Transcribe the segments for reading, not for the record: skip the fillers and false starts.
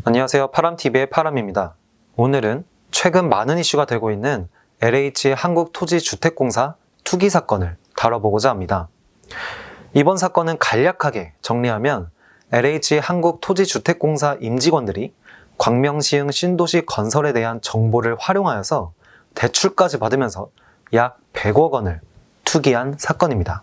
안녕하세요. 파람TV의 파람입니다. 오늘은 최근 많은 이슈가 되고 있는 LH 한국토지주택공사 투기 사건을 다뤄보고자 합니다. 이번 사건은 간략하게 정리하면 LH 한국토지주택공사 임직원들이 광명시흥 신도시 건설에 대한 정보를 활용하여서 대출까지 받으면서 약 100억 원을 투기한 사건입니다.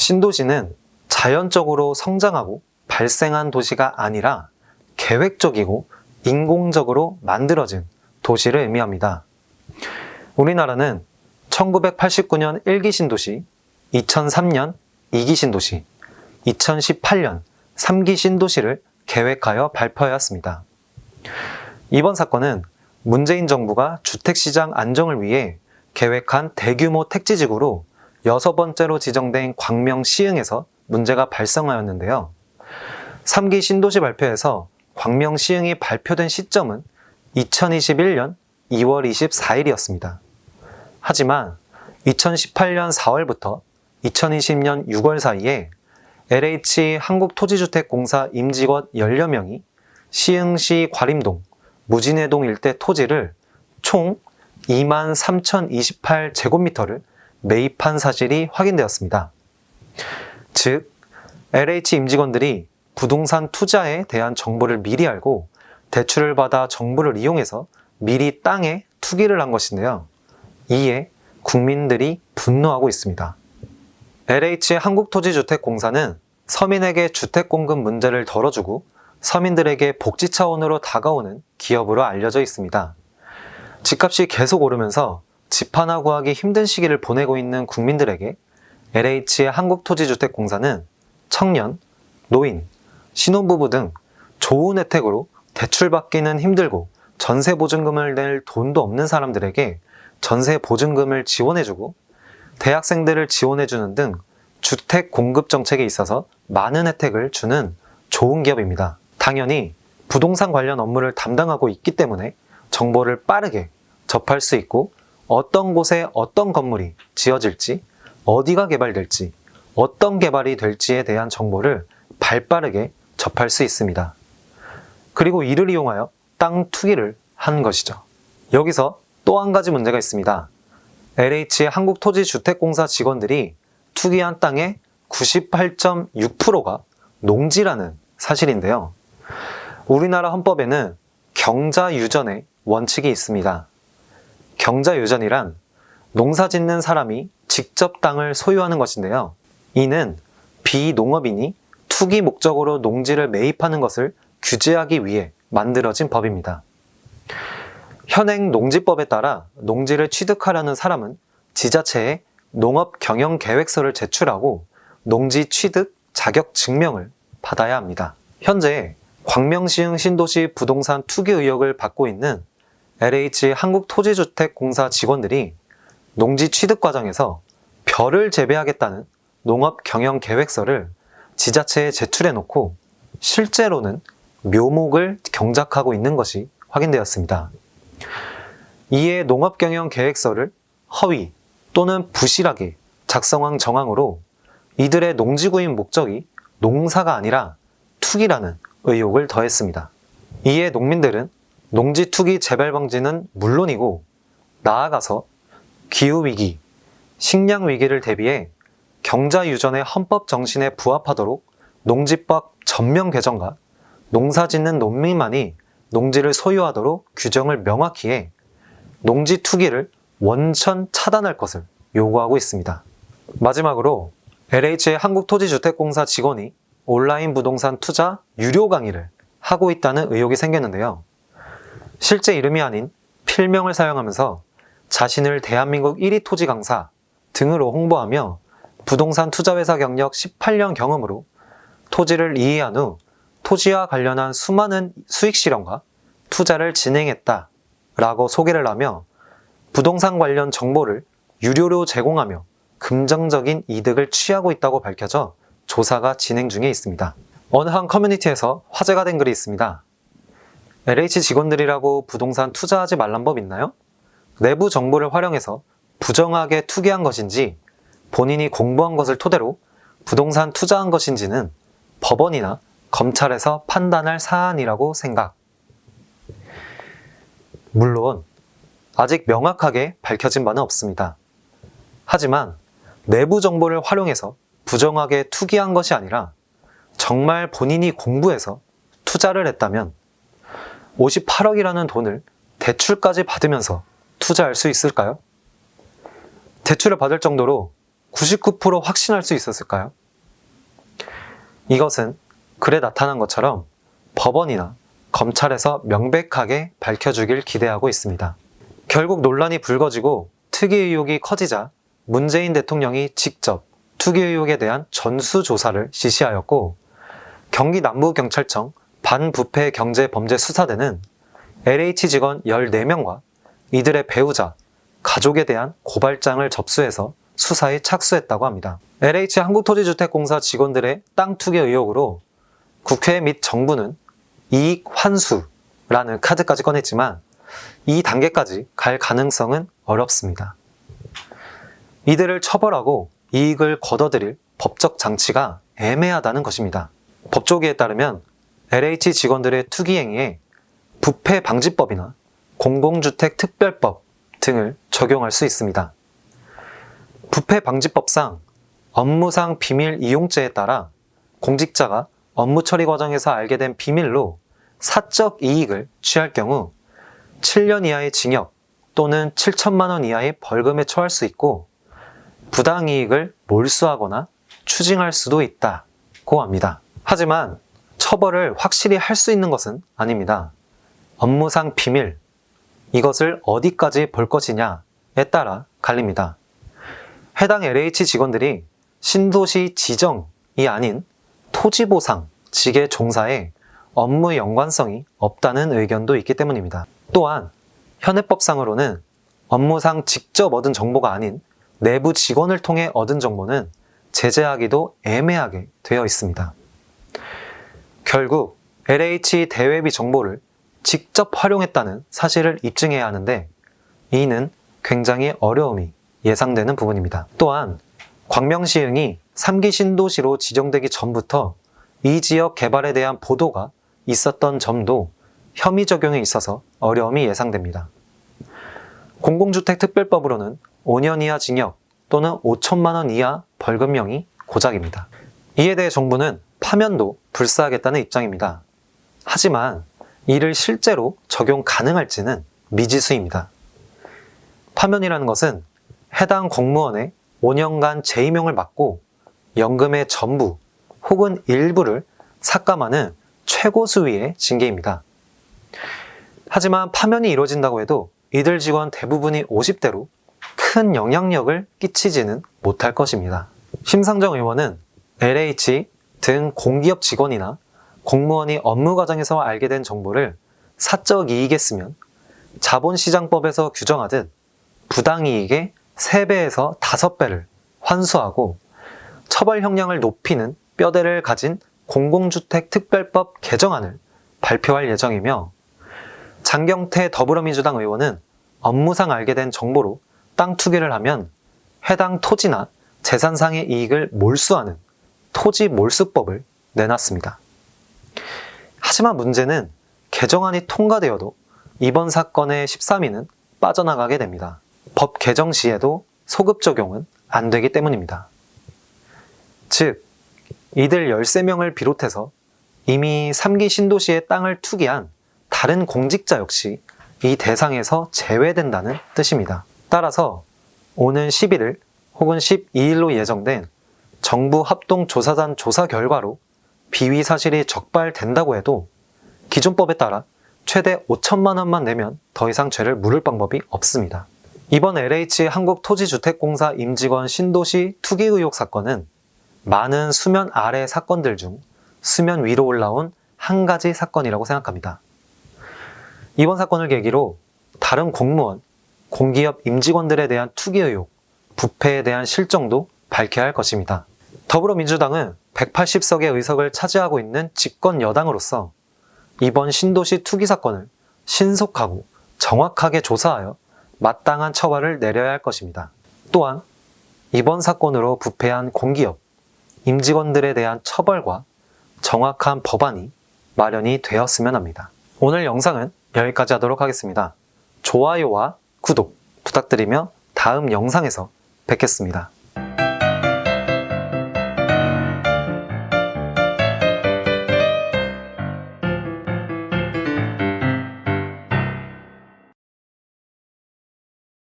신도시는 자연적으로 성장하고 발생한 도시가 아니라 계획적이고 인공적으로 만들어진 도시를 의미합니다. 우리나라는 1989년 1기 신도시, 2003년 2기 신도시, 2018년 3기 신도시를 계획하여 발표하였습니다. 이번 사건은 문재인 정부가 주택시장 안정을 위해 계획한 대규모 택지지구로 6번째로 지정된 광명시흥에서 문제가 발생하였는데요. 3기 신도시 발표에서 광명시흥이 발표된 시점은 2021년 2월 24일이었습니다. 하지만 2018년 4월부터 2020년 6월 사이에 LH 한국토지주택공사 임직원 10여 명이 시흥시 과림동, 무진해동 일대 토지를 총 23,028제곱미터를 매입한 사실이 확인되었습니다. 즉, LH 임직원들이 부동산 투자에 대한 정보를 미리 알고 대출을 받아 정보를 이용해서 미리 땅에 투기를 한 것인데요. 이에 국민들이 분노하고 있습니다. LH 한국토지주택공사는 서민에게 주택 공급 문제를 덜어주고 서민들에게 복지 차원으로 다가오는 기업으로 알려져 있습니다. 집값이 계속 오르면서 집 하나 구하기 힘든 시기를 보내고 있는 국민들에게 LH 한국토지주택공사는 청년, 노인, 신혼부부 등 좋은 혜택으로 대출받기는 힘들고 전세보증금을 낼 돈도 없는 사람들에게 전세보증금을 지원해주고 대학생들을 지원해주는 등 주택 공급 정책에 있어서 많은 혜택을 주는 좋은 기업입니다. 당연히 부동산 관련 업무를 담당하고 있기 때문에 정보를 빠르게 접할 수 있고 어떤 곳에 어떤 건물이 지어질지, 어디가 개발될지, 어떤 개발이 될지에 대한 정보를 발빠르게 접할 수 있습니다. 그리고 이를 이용하여 땅 투기를 한 것이죠. 여기서 또 한 가지 문제가 있습니다. LH 한국토지주택공사 직원들이 투기한 땅의 98.6%가 농지라는 사실인데요. 우리나라 헌법에는 경자유전의 원칙이 있습니다. 경자유전이란 농사 짓는 사람이 직접 땅을 소유하는 것인데요. 이는 비농업인이 투기 목적으로 농지를 매입하는 것을 규제하기 위해 만들어진 법입니다. 현행 농지법에 따라 농지를 취득하려는 사람은 지자체에 농업경영계획서를 제출하고 농지 취득 자격 증명을 받아야 합니다. 현재 광명시흥 신도시 부동산 투기 의혹을 받고 있는 LH 한국토지주택공사 직원들이 농지 취득 과정에서 벼를 재배하겠다는 농업경영계획서를 지자체에 제출해놓고 실제로는 묘목을 경작하고 있는 것이 확인되었습니다. 이에 농업경영계획서를 허위 또는 부실하게 작성한 정황으로 이들의 농지구입 목적이 농사가 아니라 투기라는 의혹을 더했습니다. 이에 농민들은 농지 투기 재발 방지는 물론이고 나아가서 기후위기, 식량위기를 대비해 경자유전의 헌법 정신에 부합하도록 농지법 전면 개정과 농사짓는 농민만이 농지를 소유하도록 규정을 명확히 해 농지 투기를 원천 차단할 것을 요구하고 있습니다. 마지막으로 LH 한국토지주택공사 직원이 온라인 부동산 투자 유료 강의를 하고 있다는 의혹이 생겼는데요. 실제 이름이 아닌 필명을 사용하면서 자신을 대한민국 1위 토지 강사 등으로 홍보하며 부동산 투자회사 경력 18년 경험으로 토지를 이해한 후 토지와 관련한 수많은 수익 실험과 투자를 진행했다라고 소개를 하며 부동산 관련 정보를 유료로 제공하며 금전적인 이득을 취하고 있다고 밝혀져 조사가 진행 중에 있습니다. 어느 한 커뮤니티에서 화제가 된 글이 있습니다. LH 직원들이라고 부동산 투자하지 말란 법 있나요? 내부 정보를 활용해서 부정하게 투기한 것인지 본인이 공부한 것을 토대로 부동산 투자한 것인지는 법원이나 검찰에서 판단할 사안이라고 생각. 물론 아직 명확하게 밝혀진 바는 없습니다. 하지만 내부 정보를 활용해서 부정하게 투기한 것이 아니라 정말 본인이 공부해서 투자를 했다면 58억이라는 돈을 대출까지 받으면서 투자할 수 있을까요? 대출을 받을 정도로 99% 확신할 수 있었을까요? 이것은 글에 나타난 것처럼 법원이나 검찰에서 명백하게 밝혀주길 기대하고 있습니다. 결국 논란이 불거지고 투기 의혹이 커지자 문재인 대통령이 직접 투기 의혹에 대한 전수조사를 지시하였고, 경기 남부경찰청 반부패경제범죄수사대는 LH 직원 14명과 이들의 배우자, 가족에 대한 고발장을 접수해서 수사에 착수했다고 합니다. LH 한국토지주택공사 직원들의 땅 투기 의혹으로 국회 및 정부는 이익 환수라는 카드까지 꺼냈지만 이 단계까지 갈 가능성은 어렵습니다. 이들을 처벌하고 이익을 거둬들일 법적 장치가 애매하다는 것입니다. 법조계에 따르면 LH 직원들의 투기 행위에 부패방지법이나 공공주택특별법 등을 적용할 수 있습니다. 부패방지법상 업무상 비밀 이용죄에 따라 공직자가 업무 처리 과정에서 알게 된 비밀로 사적 이익을 취할 경우 7년 이하의 징역 또는 7천만 원 이하의 벌금에 처할 수 있고, 부당이익을 몰수하거나 추징할 수도 있다고 합니다. 하지만 처벌을 확실히 할 수 있는 것은 아닙니다. 업무상 비밀, 이것을 어디까지 볼 것이냐에 따라 갈립니다. 해당 LH 직원들이 신도시 지정이 아닌 토지보상직의 종사에 업무 연관성이 없다는 의견도 있기 때문입니다. 또한 현행법상으로는 업무상 직접 얻은 정보가 아닌 내부 직원을 통해 얻은 정보는 제재하기도 애매하게 되어 있습니다. 결국 LH 대외비 정보를 직접 활용했다는 사실을 입증해야 하는데 이는 굉장히 어려움이 예상되는 부분입니다. 또한 광명시흥이 3기 신도시로 지정되기 전부터 이 지역 개발에 대한 보도가 있었던 점도 혐의 적용에 있어서 어려움이 예상됩니다. 공공주택특별법으로는 5년 이하 징역 또는 5천만 원 이하 벌금형이 고작입니다. 이에 대해 정부는 파면도 불사하겠다는 입장입니다. 하지만 이를 실제로 적용 가능할지는 미지수입니다. 파면이라는 것은 해당 공무원의 5년간 재임용을 막고 연금의 전부 혹은 일부를 삭감하는 최고수위의 징계입니다. 하지만 파면이 이루어진다고 해도 이들 직원 대부분이 50대로 큰 영향력을 끼치지는 못할 것입니다. 심상정 의원은 LH 등 공기업 직원이나 공무원이 업무 과정에서 알게 된 정보를 사적 이익에 쓰면 자본시장법에서 규정하듯 부당이익의 3배에서 5배를 환수하고 처벌 형량을 높이는 뼈대를 가진 공공주택특별법 개정안을 발표할 예정이며, 장경태 더불어민주당 의원은 업무상 알게 된 정보로 땅 투기를 하면 해당 토지나 재산상의 이익을 몰수하는 토지몰수법을 내놨습니다. 하지만 문제는 개정안이 통과되어도 이번 사건의 13인은 빠져나가게 됩니다. 법 개정 시에도 소급 적용은 안 되기 때문입니다. 즉, 이들 13명을 비롯해서 이미 3기 신도시의 땅을 투기한 다른 공직자 역시 이 대상에서 제외된다는 뜻입니다. 따라서 오는 11일 혹은 12일로 예정된 정부 합동조사단 조사 결과로 비위 사실이 적발된다고 해도 기존법에 따라 최대 5천만 원만 내면 더 이상 죄를 물을 방법이 없습니다. 이번 LH 한국토지주택공사 임직원 신도시 투기 의혹 사건은 많은 수면 아래 사건들 중 수면 위로 올라온 한 가지 사건이라고 생각합니다. 이번 사건을 계기로 다른 공무원, 공기업 임직원들에 대한 투기 의혹, 부패에 대한 실정도 밝혀야 할 것입니다. 더불어민주당은 180석의 의석을 차지하고 있는 집권 여당으로서 이번 신도시 투기 사건을 신속하고 정확하게 조사하여 마땅한 처벌을 내려야 할 것입니다. 또한 이번 사건으로 부패한 공기업, 임직원들에 대한 처벌과 정확한 법안이 마련이 되었으면 합니다. 오늘 영상은 여기까지 하도록 하겠습니다. 좋아요와 구독 부탁드리며 다음 영상에서 뵙겠습니다.